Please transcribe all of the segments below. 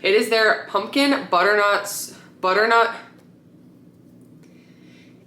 It is their pumpkin butternut.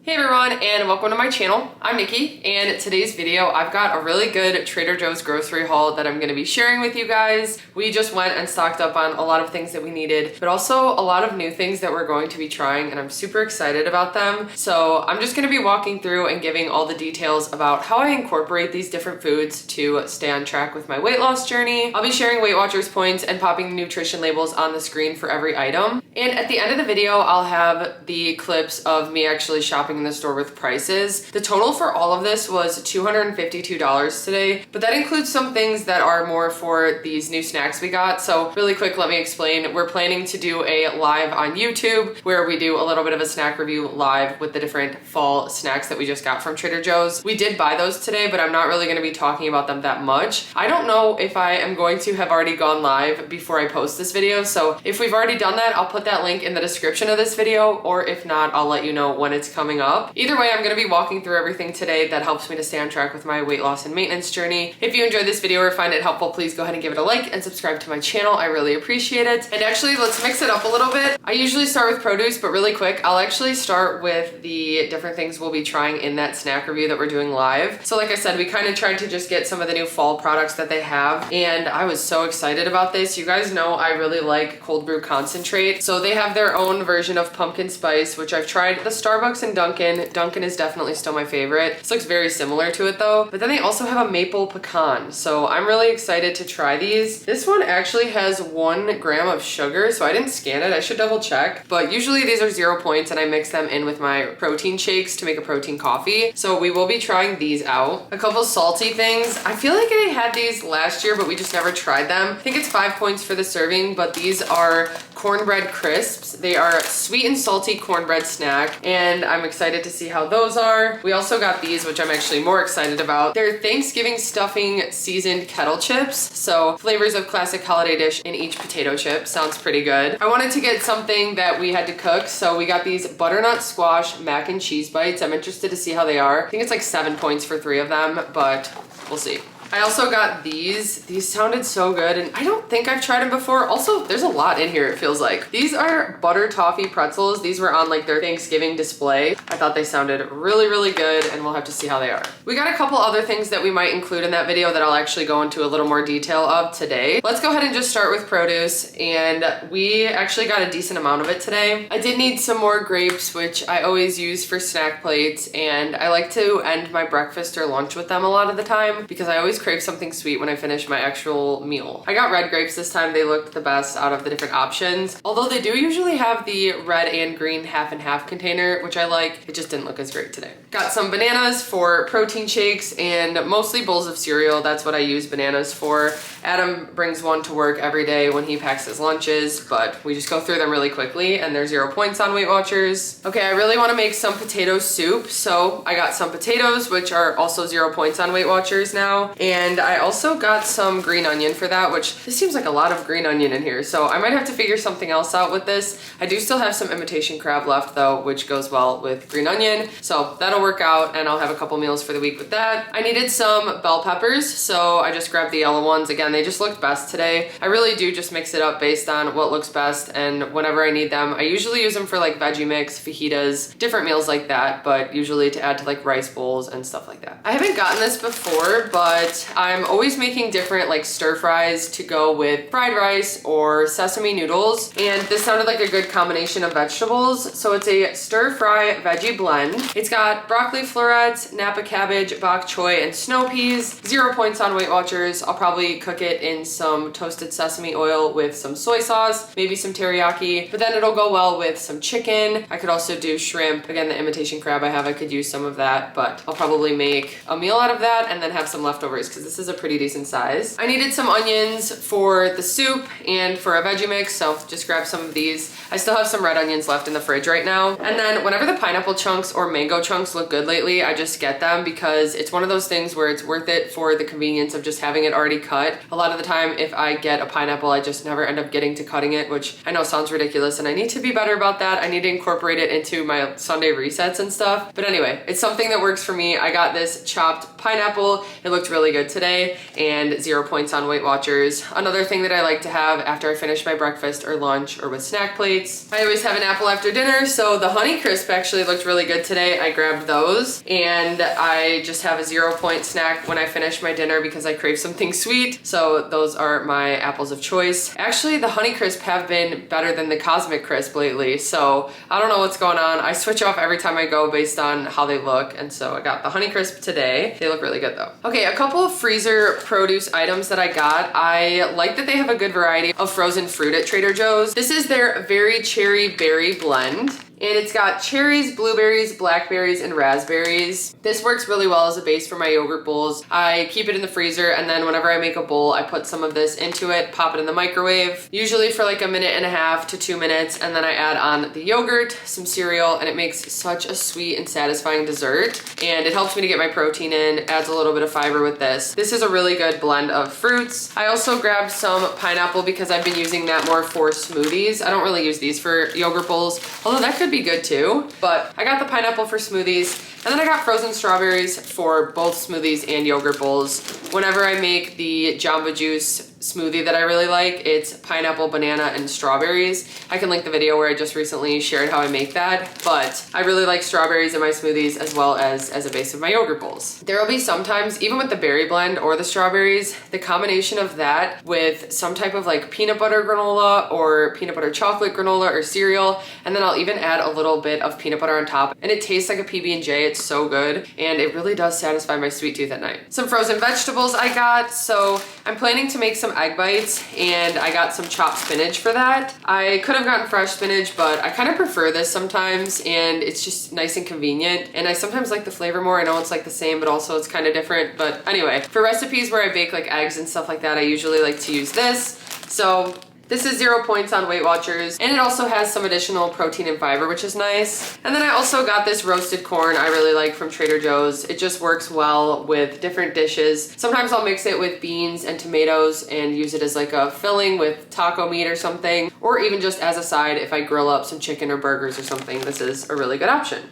Hey everyone, and welcome to my channel. I'm Nikki, and today's video I've got a really good Trader Joe's grocery haul that I'm going to be sharing with you guys. We just went and stocked up on a lot of things that we needed, but also a lot of new things that we're going to be trying, and I'm super excited about them. So I'm just going to be walking through and giving all the details about how I incorporate these different foods to stay on track with my weight loss journey. I'll be sharing Weight Watchers points and popping nutrition labels on the screen for every item. And at the end of the video, I'll have the clips of me actually shopping in the store with prices. The total for all of this was $252 today, but that includes some things that are more for these new snacks we got. So really quick, let me explain. We're planning to do a live on YouTube where we do a little bit of a snack review live with the different fall snacks that we just got from Trader Joe's. We did buy those today, but I'm not really going to be talking about them that much. I don't know if I am going to have already gone live before I post this video, so if we've already done that, I'll put that link in the description of this video, or if not, I'll let you know when it's coming up. Either way, I'm going to be walking through everything today that helps me to stay on track with my weight loss and maintenance journey. If you enjoyed this video or find it helpful, please go ahead and give it a like and subscribe to my channel. I really appreciate it. And actually, let's mix it up a little bit. I usually start with produce, but really quick, I'll actually start with the different things we'll be trying in that snack review that we're doing live. So like I said, we kind of tried to just get some of the new fall products that they have, and I was so excited about this. You guys know I really like cold brew concentrate. So they have their own version of pumpkin spice, which I've tried the Starbucks and Dunkin'. Dunkin' is definitely still my favorite. This looks very similar to it though. But then they also have a maple pecan. So I'm really excited to try these. This one actually has 1 gram of sugar, so I didn't scan it. I should double check. But usually these are 0 points, and I mix them in with my protein shakes to make a protein coffee. So we will be trying these out. A couple salty things. I feel like I had these last year, but we just never tried them. I think it's 5 points for the serving, but these are cornbread crisps. They are sweet and salty cornbread snack, and I'm excited to see how those are. We also got these, which I'm actually more excited about. They're Thanksgiving stuffing seasoned kettle chips. So flavors of classic holiday dish in each potato chip. Sounds pretty good. I wanted to get something that we had to cook, so we got these butternut squash mac and cheese bites. I'm interested to see how they are. I think it's like 7 points for 3 of them, but we'll see. I also got these. These sounded so good, and I don't think I've tried them before. Also, there's a lot in here, it feels like. These are butter toffee pretzels. These were on like their Thanksgiving display. I thought they sounded really, really good, and we'll have to see how they are. We got a couple other things that we might include in that video that I'll actually go into a little more detail of today. Let's go ahead and just start with produce, and we actually got a decent amount of it today. I did need some more grapes, which I always use for snack plates, and I like to end my breakfast or lunch with them a lot of the time because I always crave something sweet when I finish my actual meal. I got red grapes this time. They looked the best out of the different options. Although they do usually have the red and green half and half container, which I like. It just didn't look as great today. Got some bananas for protein shakes and mostly bowls of cereal. That's what I use bananas for. Adam brings one to work every day when he packs his lunches, but we just go through them really quickly, and they're 0 points on Weight Watchers. Okay, I really want to make some potato soup, so I got some potatoes, which are also 0 points on Weight Watchers now, and I also got some green onion for that, which this seems like a lot of green onion in here, so I might have to figure something else out with this. I do still have some imitation crab left though, which goes well with green onion, so that'll work out, and I'll have a couple meals for the week with that. I needed some bell peppers, so I just grabbed the yellow ones. Again, they just looked best today. I really do just mix it up based on what looks best, and whenever I need them, I usually use them for like veggie mix, fajitas, different meals like that, but usually to add to like rice bowls and stuff like that. I haven't gotten this before, but I'm always making different like stir fries to go with fried rice or sesame noodles, and this sounded like a good combination of vegetables. So it's a stir fry veggie blend. It's got broccoli florets, Napa cabbage, bok choy, and snow peas. 0 points on Weight Watchers. I'll probably cook it in some toasted sesame oil with some soy sauce, maybe some teriyaki, but then it'll go well with some chicken. I could also do shrimp. Again, the imitation crab I have, I could use some of that, but I'll probably make a meal out of that and then have some leftovers because this is a pretty decent size. I needed some onions for the soup and for a veggie mix, so just grab some of these. I still have some red onions left in the fridge right now. And then whenever the pineapple chunks or mango chunks look good lately, I just get them because it's one of those things where it's worth it for the convenience of just having it already cut. A lot of the time, if I get a pineapple, I just never end up getting to cutting it, which I know sounds ridiculous, and I need to be better about that. I need to incorporate it into my Sunday resets and stuff. But anyway, it's something that works for me. I got this chopped pineapple. It looked really good today, and 0 points on Weight Watchers. Another thing that I like to have after I finish my breakfast or lunch or with snack plates. I always have an apple after dinner, so the Honey Crisp actually looked really good today. I grabbed those, and I just have a 0 point snack when I finish my dinner because I crave something sweet. So those are my apples of choice. Actually, the Honey Crisp have been better than the Cosmic Crisp lately, so I don't know what's going on. I switch off every time I go based on how they look, and so I got the Honey Crisp today. They look really good though. Okay, a couple of freezer produce items that I got. I like that they have a good variety of frozen fruit at Trader Joe's. This is their Very Cherry Berry Blend. And it's got cherries, blueberries, blackberries, and raspberries. This works really well as a base for my yogurt bowls. I keep it in the freezer, and then whenever I make a bowl, I put some of this into it, pop it in the microwave, usually for like 1.5 to 2 minutes, and then I add on the yogurt, some cereal, and it makes such a sweet and satisfying dessert. And it helps me to get my protein in, adds a little bit of fiber with this. This is a really good blend of fruits. I also grabbed some pineapple because I've been using that more for smoothies. I don't really use these for yogurt bowls, although that could be good too, but I got the pineapple for smoothies, and then I got frozen strawberries for both smoothies and yogurt bowls. Whenever I make the Jamba Juice smoothie that I really like, it's pineapple, banana, and strawberries. I can link the video where I just recently shared how I make that, but I really like strawberries in my smoothies as well as a base of my yogurt bowls. There will be sometimes, even with the berry blend or the strawberries, the combination of that with some type of like peanut butter granola or peanut butter chocolate granola or cereal, and then I'll even add a little bit of peanut butter on top, and it tastes like a PB&J. It's so good, and it really does satisfy my sweet tooth at night. Some frozen vegetables I got, so I'm planning to make some egg bites, and I got some chopped spinach for that. I could have gotten fresh spinach, but I kind of prefer this sometimes, and it's just nice and convenient, and I sometimes like the flavor more. I know it's like the same, but also it's kind of different. But anyway, for recipes where I bake like eggs and stuff like that, I usually like to use this. So this is 0 points on Weight Watchers, and it also has some additional protein and fiber, which is nice. And then I also got this roasted corn I really like from Trader Joe's. It just works well with different dishes. Sometimes I'll mix it with beans and tomatoes and use it as like a filling with taco meat or something, or even just as a side if I grill up some chicken or burgers or something. This is a really good option.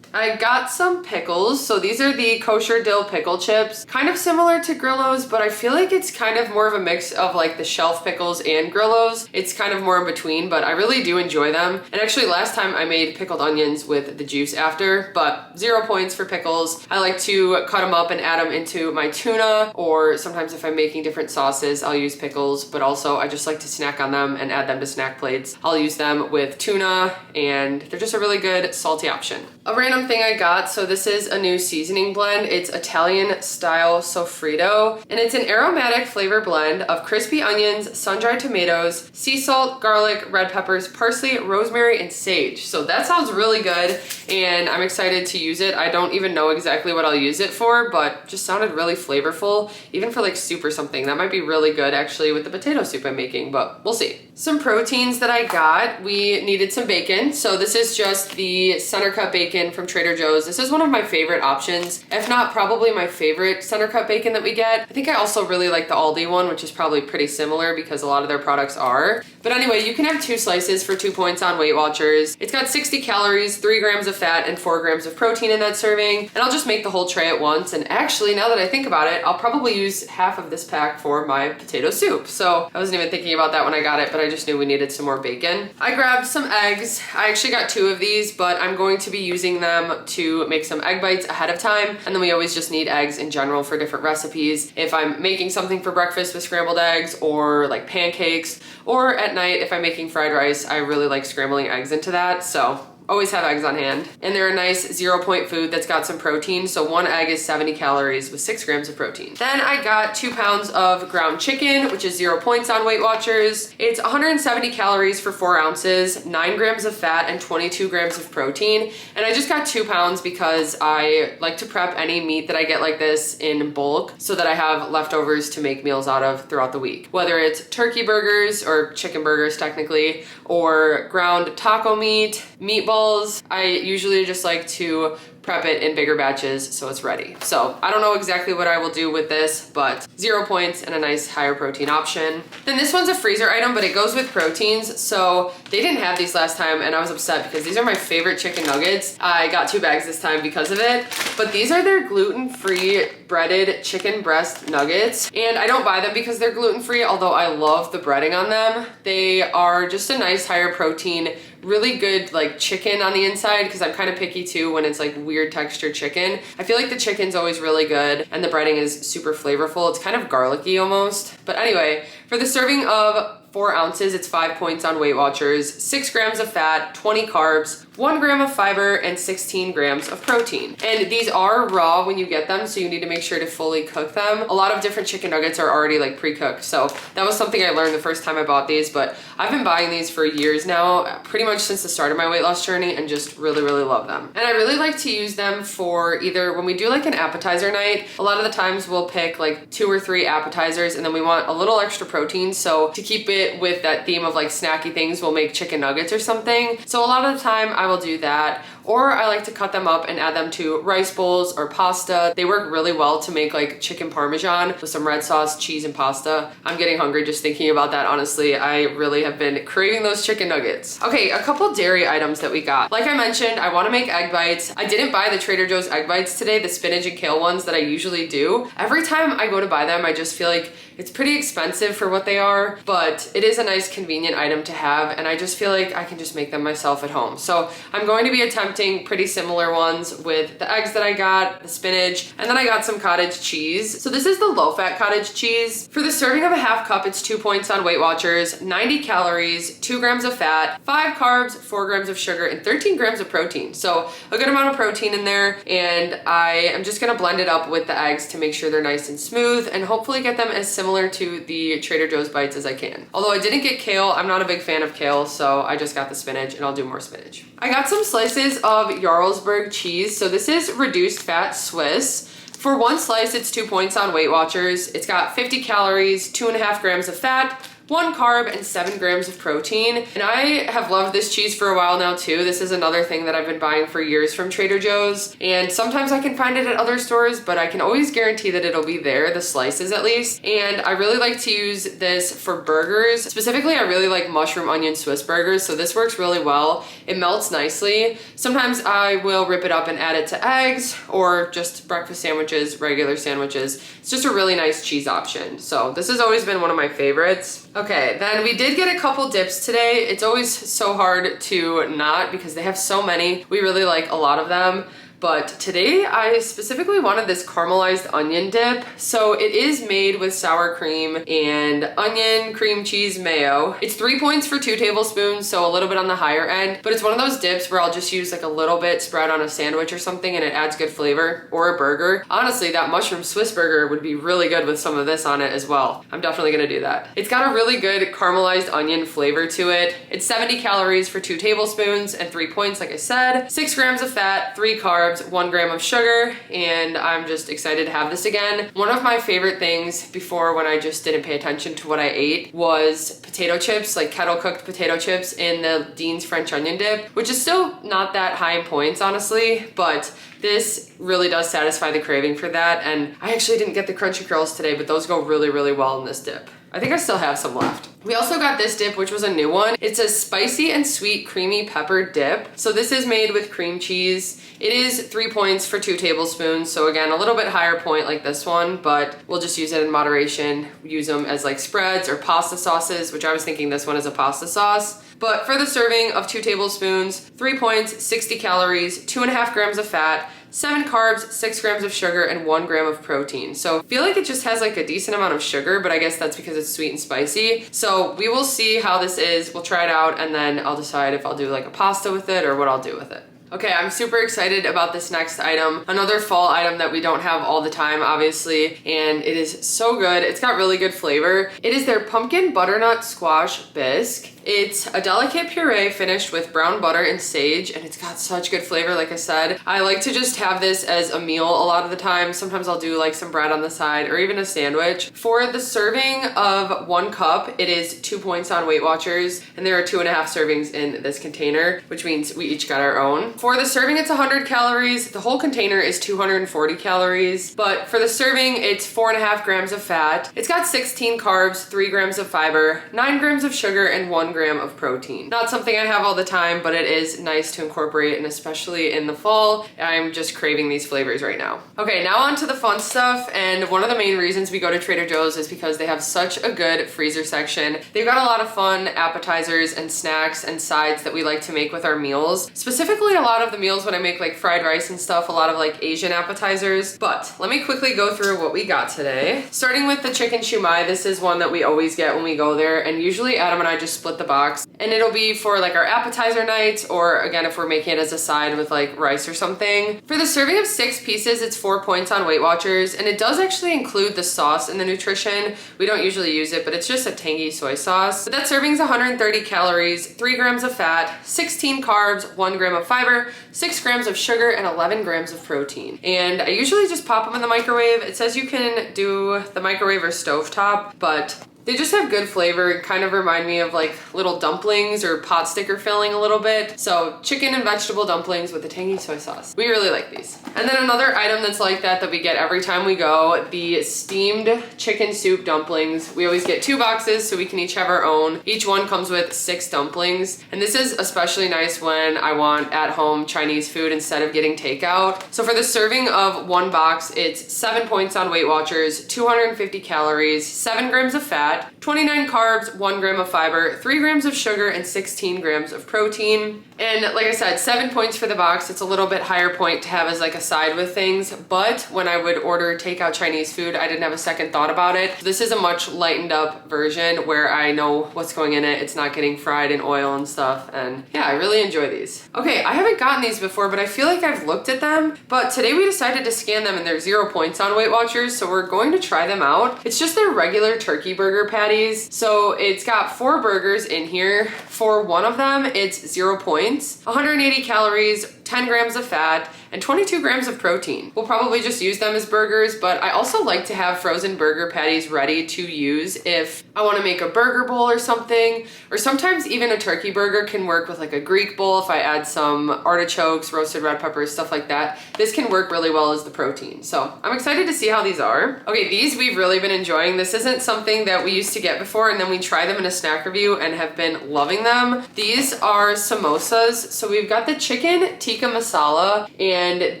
I got some pickles. So these are the kosher dill pickle chips. Kind of similar to Grillo's, but I feel like it's kind of more of a mix of like the shelf pickles and Grillo's. It's kind of more in between, but I really do enjoy them. And actually last time I made pickled onions with the juice after, but 0 points for pickles. I like to cut them up and add them into my tuna, or sometimes if I'm making different sauces, I'll use pickles, but also I just like to snack on them and add them to snack plates. I'll use them with tuna, and they're just a really good salty option. A random thing I got, so this is a new seasoning blend. It's Italian style sofrito, and it's an aromatic flavor blend of crispy onions, sun-dried tomatoes, sea salt, garlic, red peppers, parsley, rosemary, and sage. So that sounds really good, and I'm excited to use it. I don't even know exactly what I'll use it for, but just sounded really flavorful, even for like soup or something. That might be really good actually with the potato soup I'm making, but we'll see. Some proteins that I got, we needed some bacon. So this is just the center cut bacon from Trader Joe's. This is one of my favorite options, if not probably my favorite center cut bacon that we get. I think I also really like the Aldi one, which is probably pretty similar because a lot of their products are. But anyway, you can have 2 slices for 2 points on Weight Watchers. It's got 60 calories, 3 grams of fat, and 4 grams of protein in that serving. And I'll just make the whole tray at once. And actually, now that I think about it, I'll probably use half of this pack for my potato soup. So I wasn't even thinking about that when I got it, but I just knew we needed some more bacon. I grabbed some eggs. I actually got 2 of these, but I'm going to be using them to make some egg bites ahead of time. And then we always just need eggs in general for different recipes. If I'm making something for breakfast with scrambled eggs, or like pancakes, or at night if I'm making fried rice, I really like scrambling eggs into that. So always have eggs on hand. And they're a nice 0 point food that's got some protein. So 1 egg is 70 calories with 6 grams of protein. Then I got 2 pounds of ground chicken, which is 0 points on Weight Watchers. It's 170 calories for 4 ounces, 9 grams of fat, and 22 grams of protein. And I just got 2 pounds because I like to prep any meat that I get like this in bulk so that I have leftovers to make meals out of throughout the week. Whether it's turkey burgers, or chicken burgers technically, or ground taco meat, meatballs. I usually just like to prep it in bigger batches so it's ready. So I don't know exactly what I will do with this, but 0 points and a nice higher protein option. Then this one's a freezer item, but it goes with proteins. So they didn't have these last time and I was upset because these are my favorite chicken nuggets. I got 2 bags this time because of it, but these are their gluten-free breaded chicken breast nuggets. And I don't buy them because they're gluten-free, although I love the breading on them. They are just a nice higher protein, really good like chicken on the inside, because I'm kind of picky too when it's like weird textured chicken. I feel like the chicken's always really good and the breading is super flavorful. It's kind of garlicky almost. But anyway, for the serving of 4 ounces, it's 5 points on WeightWatchers, 6 grams of fat, 20 carbs, 1 gram of fiber, and 16 grams of protein. And these are raw when you get them, so you need to make sure to fully cook them. A lot of different chicken nuggets are already like pre-cooked, so that was something I learned the first time I bought these, but I've been buying these for years now, pretty much since the start of my weight loss journey, and just really, really love them. And I really like to use them for either when we do like an appetizer night, a lot of the times we'll pick like 2 or 3 appetizers, and then we want a little extra protein, so to keep it with that theme of like snacky things, we'll make chicken nuggets or something. So a lot of the time I will do that, or I like to cut them up and add them to rice bowls or pasta. They work really well to make like chicken parmesan with some red sauce, cheese, and pasta. I'm getting hungry just thinking about that, honestly. I really have been craving those chicken nuggets. Okay, a couple dairy items that we got. Like I mentioned, I want to make egg bites. I didn't buy the Trader Joe's egg bites today, the spinach and kale ones that I usually do. Every time I go to buy them, I just feel like it's pretty expensive for what they are, but it is a nice convenient item to have, and I just feel like I can just make them myself at home. So I'm going to be attempting pretty similar ones with the eggs that I got, the spinach, and then I got some cottage cheese. So this is the low-fat cottage cheese. For the serving of a half cup, it's 2 points on WeightWatchers, 90 calories, 2 grams of fat, 5 carbs, 4 grams of sugar, and 13 grams of protein. So a good amount of protein in there, and I am just gonna blend it up with the eggs to make sure they're nice and smooth, and hopefully get them as similar to the Trader Joe's bites as I can. Although I didn't get kale, I'm not a big fan of kale, so I just got the spinach, and I'll do more spinach. I got some slices of Jarlsberg cheese. So this is reduced fat Swiss. For 1 slice, it's 2 points on WeightWatchers. It's got 50 calories, 2.5 grams of fat, 1 carb, and 7 grams of protein. And I have loved this cheese for a while now too. This is another thing that I've been buying for years from Trader Joe's. And sometimes I can find it at other stores, but I can always guarantee that it'll be there, the slices at least. And I really like to use this for burgers. Specifically, I really like mushroom onion Swiss burgers, so this works really well. It melts nicely. Sometimes I will rip it up and add it to eggs or just breakfast sandwiches, regular sandwiches. It's just a really nice cheese option. So this has always been one of my favorites. Okay, then we did get a couple dips today. It's always so hard to not because they have so many. We really like a lot of them. But today I specifically wanted this caramelized onion dip. So it is made with sour cream and onion, cream cheese, mayo. It's 3 points for 2 tablespoons, so a little bit on the higher end. But it's one of those dips where I'll just use like a little bit spread on a sandwich or something and it adds good flavor, or a burger. Honestly, that mushroom Swiss burger would be really good with some of this on it as well. I'm definitely gonna do that. It's got a really good caramelized onion flavor to it. It's 70 calories for 2 tablespoons and 3 points, like I said. 6 grams of fat, 3 carbs, 1 gram of sugar, and I'm just excited to have this again. One of my favorite things before, when I just didn't pay attention to what I ate, was potato chips, like kettle cooked potato chips in the Dean's French onion dip, which is still not that high in points, honestly, but this really does satisfy the craving for that. And I actually didn't get the crunchy curls today, but those go really, really well in this dip. I think I still have some left. We also got this dip, which was a new one. It's a spicy and sweet creamy pepper dip. So this is made with cream cheese. It is 3 points for 2 tablespoons. So again, a little bit higher point like this one, but we'll just use it in moderation. Use them as like spreads or pasta sauces, which I was thinking this one is a pasta sauce. But for the serving of 2 tablespoons, 3 points, 60 calories, 2.5 grams of fat, 7 carbs, 6 grams of sugar, and 1 gram of protein. So I feel like it just has like a decent amount of sugar, but I guess that's because it's sweet and spicy. So we will see how this is. We'll try it out and then I'll decide if I'll do like a pasta with it or what I'll do with it. Okay, I'm super excited about this next item. Another fall item that we don't have all the time, obviously, and it is so good. It's got really good flavor. It is their pumpkin butternut squash bisque. It's a delicate puree finished with brown butter and sage, and it's got such good flavor. Like I said, I like to just have this as a meal a lot of the time. Sometimes I'll do like some bread on the side or even a sandwich. For the serving of 1 cup, it is 2 points on Weight Watchers, and there are 2.5 servings in this container, which means we each got our own. For the serving, it's 100 calories. The whole container is 240 calories, but for the serving, it's 4.5 grams of fat. It's got 16 carbs, 3 grams of fiber, 9 grams of sugar, and 1 gram of protein. Not something I have all the time, but it is nice to incorporate, and especially in the fall, I'm just craving these flavors right now. Okay, now on to the fun stuff, and one of the main reasons we go to Trader Joe's is because they have such a good freezer section. They've got a lot of fun appetizers and snacks and sides that we like to make with our meals. Specifically, a lot of the meals when I make like fried rice and stuff, a lot of like Asian appetizers. But let me quickly go through what we got today. Starting with the chicken shumai, this is one that we always get when we go there, and usually Adam and I just split the box, and it'll be for like our appetizer nights, or again if we're making it as a side with like rice or something. For the serving of 6 pieces, it's 4 points on Weight Watchers, and it does actually include the sauce in the nutrition. We don't usually use it, but it's just a tangy soy sauce. But that serving's 130 calories, 3 grams of fat, 16 carbs, 1 gram of fiber, 6 grams of sugar, and 11 grams of protein. And I usually just pop them in the microwave. It says you can do the microwave or stovetop, but they just have good flavor. Kind of remind me of like little dumplings or pot sticker filling a little bit. So chicken and vegetable dumplings with a tangy soy sauce. We really like these. And then another item that's like that we get every time we go, the steamed chicken soup dumplings. We always get 2 boxes so we can each have our own. Each one comes with 6 dumplings. And this is especially nice when I want at home Chinese food instead of getting takeout. So for the serving of 1 box, it's 7 points on Weight Watchers, 250 calories, 7 grams of fat, 29 carbs, 1 gram of fiber, 3 grams of sugar, and 16 grams of protein. And like I said, 7 points for the box. It's a little bit higher point to have as like a side with things, but when I would order takeout Chinese food, I didn't have a second thought about it. This is a much lightened up version where I know what's going in it. It's not getting fried in oil and stuff, and yeah, I really enjoy these. Okay, I haven't gotten these before, but I feel like I've looked at them, but today we decided to scan them and they're 0 points on Weight Watchers, so we're going to try them out. It's just their regular turkey burger patties. So it's got 4 burgers in here. For one of them, it's 0 points, 180 calories, 10 grams of fat, and 22 grams of protein. We'll probably just use them as burgers, but I also like to have frozen burger patties ready to use if I want to make a burger bowl or something, or sometimes even a turkey burger can work with like a Greek bowl if I add some artichokes, roasted red peppers, stuff like that. This can work really well as the protein. So I'm excited to see how these are. Okay, these we've really been enjoying. This isn't something that we used to get before, and then we tried them in a snack review and have been loving them. These are samosas. So we've got the chicken tikka masala, and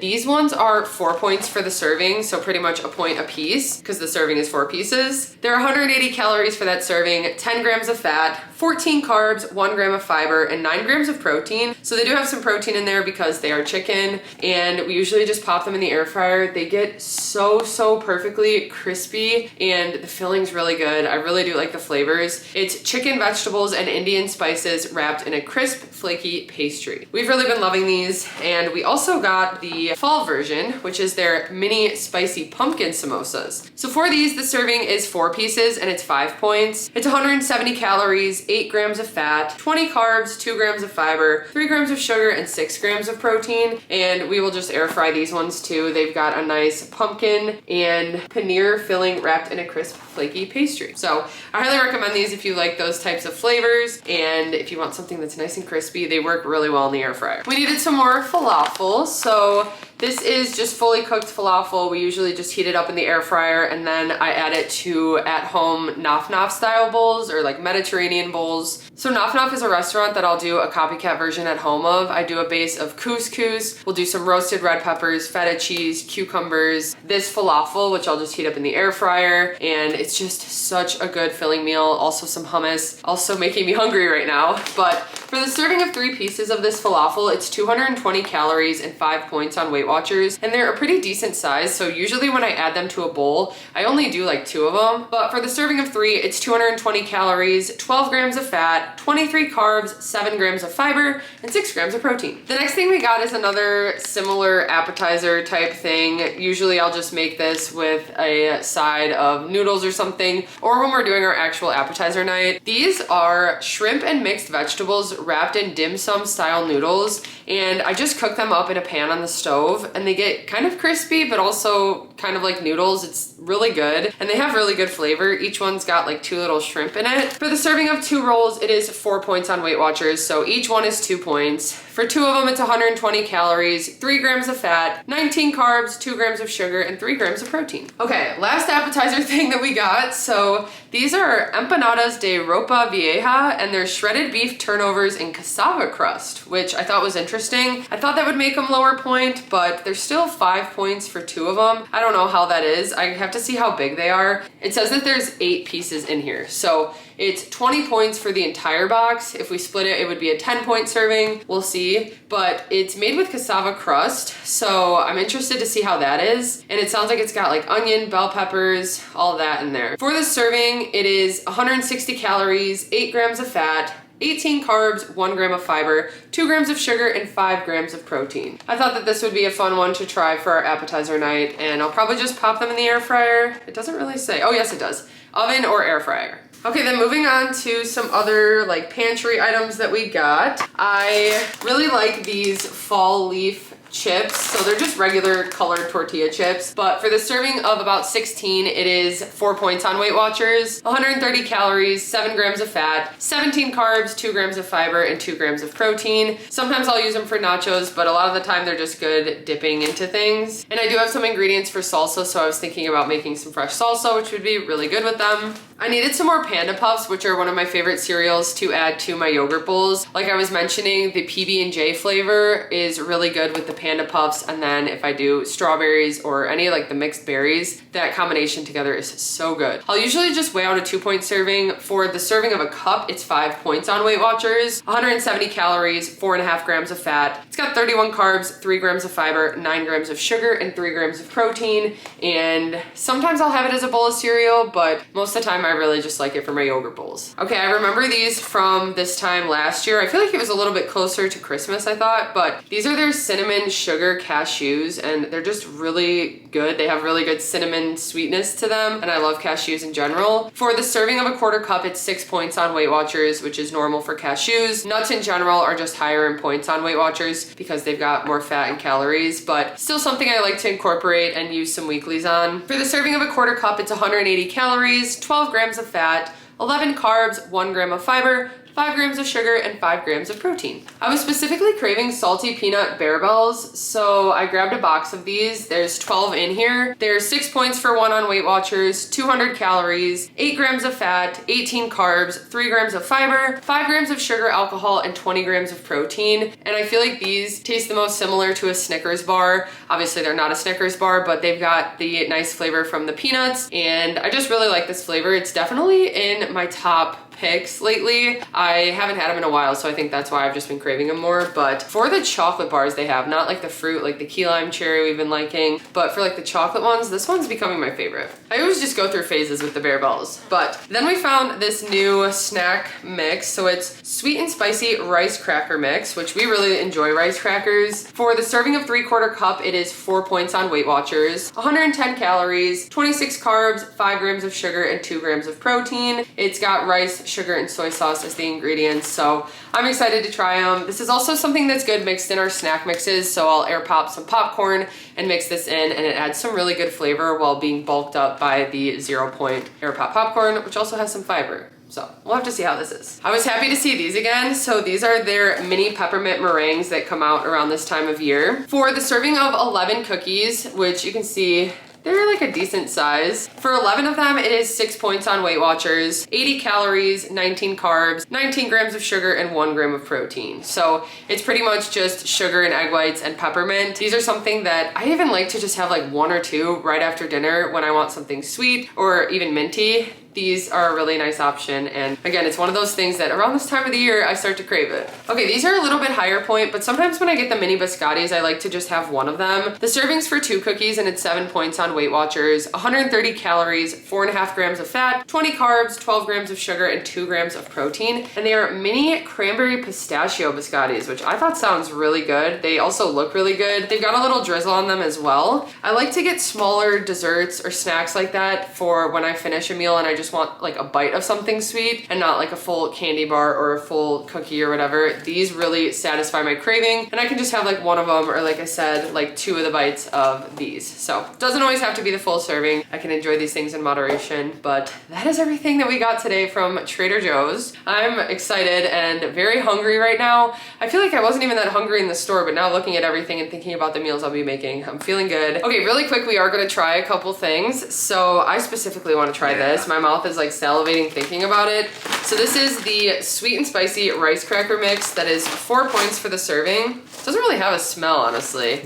these ones are 4 points for the serving, so pretty much a point a piece because the serving is 4 pieces. They're 180 calories for that serving, 10 grams of fat, 14 carbs, 1 gram of fiber, and 9 grams of protein. So they do have some protein in there because they are chicken, and we usually just pop them in the air fryer. They get so perfectly crispy, and the filling's really good. I really do like the flavors. It's chicken, vegetables, and Indian spices wrapped in a crisp, flaky pastry. We've really been loving these, and we also got the fall version, which is their mini spicy pumpkin samosas. So for these, the serving is 4 pieces and it's 5 points. It's 170 calories, 8 grams of fat, 20 carbs, 2 grams of fiber, 3 grams of sugar, and 6 grams of protein. And we will just air fry these ones too. They've got a nice pumpkin and paneer filling wrapped in a crisp, flaky pastry. So I highly recommend these if you like those types of flavors, and if you want something that's nice and crispy, they work really well in the air fryer. We needed some more falafel, so this is just fully cooked falafel. We usually just heat it up in the air fryer, and then I add it to at-home Naf Naf style bowls, or like Mediterranean bowls. So Naf Naf is a restaurant that I'll do a copycat version at home of. I do a base of couscous. We'll do some roasted red peppers, feta cheese, cucumbers, this falafel, which I'll just heat up in the air fryer, and it's just such a good filling meal. Also some hummus, also making me hungry right now. But For the serving of 3 pieces of this falafel, it's 220 calories and 5 points on WeightWatchers, and they're a pretty decent size, so usually when I add them to a bowl, I only do like 2 of them. But for the serving of 3, it's 220 calories, 12 grams of fat, 23 carbs, 7 grams of fiber, and 6 grams of protein. The next thing we got is another similar appetizer type thing. Usually I'll just make this with a side of noodles or something, or when we're doing our actual appetizer night. These are shrimp and mixed vegetables wrapped in dim sum style noodles, and I just cook them up in a pan on the stove, and they get kind of crispy but also kind of like noodles. It's really good, and they have really good flavor. Each one's got like 2 little shrimp in it. For the serving of 2 rolls, it is 4 points on WeightWatchers, so each one is 2 points. For 2 of them, it's 120 calories, 3 grams of fat, 19 carbs, 2 grams of sugar, and 3 grams of protein. Okay, last appetizer thing that we got. So these are empanadas de ropa vieja, and they're shredded beef turnovers in cassava crust, which I thought was interesting. I thought that would make them lower point, but they're still 5 points for 2 of them. I don't know how that is. I have to see how big they are. It says that there's 8 pieces in here, so it's 20 points for the entire box. If we split it, it would be a 10-point serving. We'll see, but it's made with cassava crust, so I'm interested to see how that is. And it sounds like it's got like onion, bell peppers, all that in there. For this serving, it is 160 calories, 8 grams of fat, 18 carbs, 1 gram of fiber, 2 grams of sugar, and 5 grams of protein. I thought that this would be a fun one to try for our appetizer night, and I'll probably just pop them in the air fryer. It doesn't really say. Oh yes, it does. Oven or air fryer. Okay, then moving on to some other like pantry items that we got. I really like these fall leaf chips. So they're just regular colored tortilla chips, but for the serving of about 16, it is 4 points on WeightWatchers, 130 calories, 7 grams of fat, 17 carbs, 2 grams of fiber, and 2 grams of protein. Sometimes I'll use them for nachos, but a lot of the time they're just good dipping into things. And I do have some ingredients for salsa, so I was thinking about making some fresh salsa, which would be really good with them. I needed some more Panda Puffs, which are one of my favorite cereals to add to my yogurt bowls. Like I was mentioning, the PB&J flavor is really good with the Panda Puffs, and then if I do strawberries or any like the mixed berries, that combination together is so good. I'll usually just weigh out a 2-point serving. For the serving of a cup, it's 5 points on WeightWatchers, 170 calories, 4.5 grams of fat. It's got 31 carbs, 3 grams of fiber, 9 grams of sugar, and 3 grams of protein. And sometimes I'll have it as a bowl of cereal, but most of the time I really just like it for my yogurt bowls. Okay, I remember these from this time last year. I feel like it was a little bit closer to Christmas, I thought, but these are their cinnamon sugar cashews, and they're just really good. They have really good cinnamon sweetness to them, and I love cashews in general. For the serving of a 1/4 cup, it's 6 points on WeightWatchers, which is normal for cashews. Nuts in general are just higher in points on WeightWatchers because they've got more fat and calories, but still something I like to incorporate and use some weeklies on. For the serving of a 1/4 cup, it's 180 calories, 12 grams of fat, 11 carbs, 1 gram of fiber, 5 grams of sugar, and 5 grams of protein. I was specifically craving salty peanut Bear Bells, so I grabbed a box of these. There's 12 in here. There's 6 points for 1 on WeightWatchers, 200 calories, 8 grams of fat, 18 carbs, 3 grams of fiber, 5 grams of sugar, alcohol, and 20 grams of protein. And I feel like these taste the most similar to a Snickers bar. Obviously they're not a Snickers bar, but they've got the nice flavor from the peanuts, and I just really like this flavor. It's definitely in my top picks lately. I haven't had them in a while, so I think that's why I've just been craving them more. But for the chocolate bars they have, not like the fruit, like the key lime cherry we've been liking, but for like the chocolate ones, this one's becoming my favorite. I always just go through phases with the Bear Bells. But then we found this new snack mix. So it's sweet and spicy rice cracker mix, which we really enjoy rice crackers. For the serving of 3/4 cup, it is 4 points on WeightWatchers, 110 calories, 26 carbs, 5 grams of sugar, and 2 grams of protein. It's got rice, sugar, and soy sauce as the ingredients, so I'm excited to try them. This is also something that's good mixed in our snack mixes, so I'll air pop some popcorn and mix this in, and it adds some really good flavor while being bulked up by the 0-point air pop popcorn, which also has some fiber. So we'll have to see how this is. I was happy to see these again. So these are their mini peppermint meringues that come out around this time of year. For the serving of 11 cookies, which you can see they're like a decent size. For 11 of them, it is 6 points on WeightWatchers, 80 calories, 19 carbs, 19 grams of sugar, and 1 gram of protein. So it's pretty much just sugar and egg whites and peppermint. These are something that I even like to just have like 1 or 2 right after dinner when I want something sweet or even minty. these are a really nice option. And again, it's one of those things that around this time of the year, I start to crave it. Okay, these are a little bit higher point, but sometimes when I get the mini biscottis, I like to just have one of them. The serving's for 2 cookies and it's 7 points on WeightWatchers, 130 calories, 4.5 grams of fat, 20 carbs, 12 grams of sugar, and 2 grams of protein. And they are mini cranberry pistachio biscottis, which I thought sounds really good. They also look really good. They've got a little drizzle on them as well. I like to get smaller desserts or snacks like that for when I finish a meal and I just want like a bite of something sweet and not like a full candy bar or a full cookie or whatever. These really satisfy my craving and I can just have like one of them or like I said, like 2 of the bites of these. So it doesn't always have to be the full serving. I can enjoy these things in moderation, but that is everything that we got today from Trader Joe's. I'm excited and very hungry right now. I feel like I wasn't even that hungry in the store, but now looking at everything and thinking about the meals I'll be making, I'm feeling good. Okay, really quick, we are gonna try a couple things. So I specifically wanna try this. My mouth is like salivating thinking about it. So this is the sweet and spicy rice cracker mix that is 4 points for the serving. It doesn't really have a smell, honestly,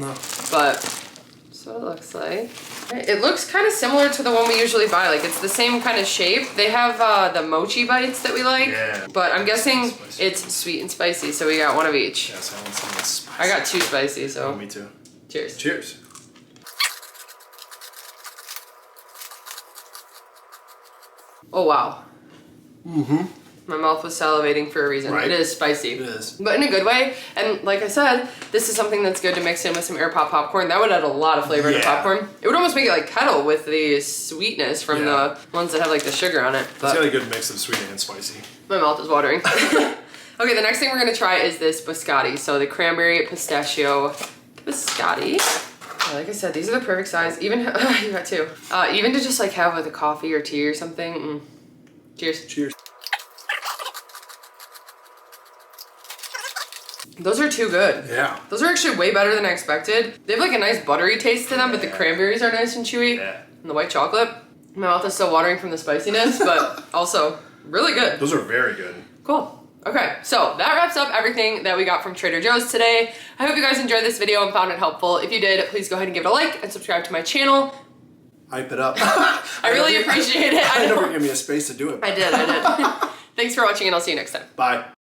but that's what it looks like. It looks kind of similar to the one we usually buy. Like it's the same kind of shape. They have the mochi bites that we like, but I'm guessing it's sweet and spicy. So we got one of each. Yes, I want something spicy. I got 2 spicy, so. Oh, me too. Cheers. Cheers. Oh, wow. My mouth was salivating for a reason. Right. It is spicy. It is. But in a good way. And like I said, this is something that's good to mix in with some air pop popcorn. That would add a lot of flavor to popcorn. It would almost make it like kettle with the sweetness from the ones that have like the sugar on it. But it's got a good mix of sweet and spicy. my mouth is watering. Okay, the next thing we're gonna try is this biscotti. So the cranberry pistachio biscotti. Like I said, these are the perfect size. Even, you got 2. Even to just like have with a coffee or tea or something. Cheers. Cheers. Those are too good. Yeah. Those are actually way better than I expected. They have like a nice buttery taste to them, but the cranberries are nice and chewy. Yeah. And the white chocolate. My mouth is still watering from the spiciness, but also really good. Those are very good. Cool. Okay, so that wraps up everything that we got from Trader Joe's today. I hope you guys enjoyed this video and found it helpful. If you did, please go ahead and give it a like and subscribe to my channel. Hype it up. I really appreciate it. I never gave me a space to do it. I did. Thanks for watching and I'll see you next time. Bye.